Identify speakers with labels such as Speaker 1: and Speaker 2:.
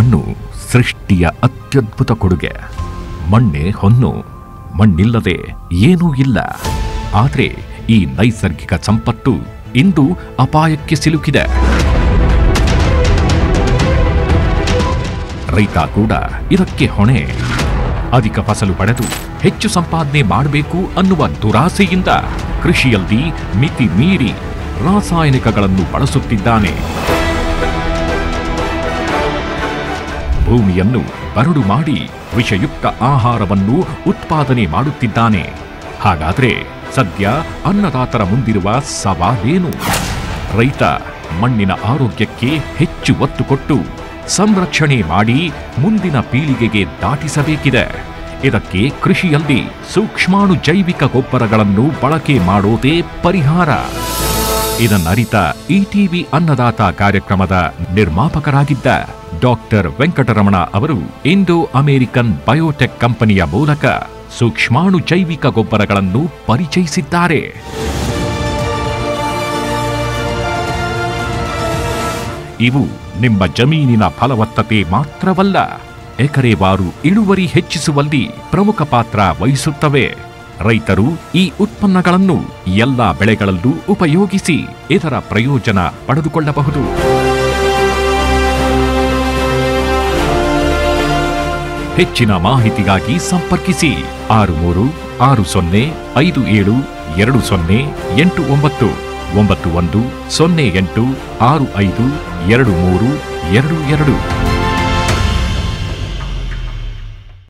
Speaker 1: ಮಣ್ಣು ಸೃಷ್ಟಿಯ ಅತ್ಯದ್ಭುತ ಕೊಡುಗೆ. ಮಣ್ಣೆ ಹೊನ್ನು. ಮಣ್ಣಿಲ್ಲದೆ ಏನೂ ಇಲ್ಲ. ಆದರೆ ಈ ನೈಸರ್ಗಿಕ ಸಂಪತ್ತು ಇಂದು ಅಪಾಯಕ್ಕೆ ಸಿಲುಕಿದೆ. ರೈತ ಕೂಡ ಇದಕ್ಕೆ ಹೊಣೆ. ಅಧಿಕ ಫಸಲು ಪಡೆದು ಹೆಚ್ಚು ಸಂಪಾದನೆ ಮಾಡಬೇಕು ಅನ್ನುವ ದುರಾಸೆಯಿಂದ ಕೃಷಿಯಲ್ಲಿ ಮಿತಿ ಮೀರಿ ರಾಸಾಯನಿಕಗಳನ್ನು ಬಳಸುತ್ತಿದ್ದಾನೆ. ಭೂಮಿಯನ್ನು ಬರಡು ಮಾಡಿ ವಿಷಯುಕ್ತ ಆಹಾರವನ್ನು ಉತ್ಪಾದನೆ ಮಾಡುತ್ತಿದ್ದಾನೆ. ಹಾಗಾದ್ರೆ ಸದ್ಯ ಅನ್ನದಾತರ ಮುಂದಿರುವ ಸವಾಲೇನು? ರೈತ ಮಣ್ಣಿನ ಆರೋಗ್ಯಕ್ಕೆ ಹೆಚ್ಚು ಒತ್ತು ಕೊಟ್ಟು ಸಂರಕ್ಷಣೆ ಮಾಡಿ ಮುಂದಿನ ಪೀಳಿಗೆಗೆ ದಾಟಿಸಬೇಕಿದೆ. ಇದಕ್ಕೆ ಕೃಷಿಯಲ್ಲಿ ಸೂಕ್ಷ್ಮಾಣು ಜೈವಿಕ ಗೊಬ್ಬರಗಳನ್ನು ಬಳಕೆ ಮಾಡೋದೇ ಪರಿಹಾರ. ಇದನ್ನರಿತ ಇಟಿವಿ ಅನ್ನದಾತ ಕಾರ್ಯಕ್ರಮದ ನಿರ್ಮಾಪಕರಾಗಿದ್ದ ಡಾಕ್ಟರ್ ವೆಂಕಟರಮಣ ಅವರು ಇಂಡೋ ಅಮೆರಿಕನ್ ಬಯೋಟೆಕ್ ಕಂಪನಿಯ ಮೂಲಕ ಸೂಕ್ಷ್ಮಾಣು ಜೈವಿಕ ಗೊಬ್ಬರಗಳನ್ನು ಪರಿಚಯಿಸಿದ್ದಾರೆ. ಇವು ನಿಮ್ಮ ಜಮೀನಿನ ಫಲವತ್ತತೆ ಮಾತ್ರವಲ್ಲ, ಎಕರೆವಾರು ಇಳುವರಿ ಹೆಚ್ಚಿಸುವಲ್ಲಿ ಪ್ರಮುಖ ಪಾತ್ರ ವಹಿಸುತ್ತವೆ. ರೈತರು ಈ ಉತ್ಪನ್ನಗಳನ್ನು ಎಲ್ಲಾ ಬೆಳೆಗಳಲ್ಲೂ ಉಪಯೋಗಿಸಿ ಇದರ ಪ್ರಯೋಜನ ಪಡೆದುಕೊಳ್ಳಬಹುದು. ಹೆಚ್ಚಿನ ಮಾಹಿತಿಗಾಗಿ ಸಂಪರ್ಕಿಸಿ 6360572089 9108652322.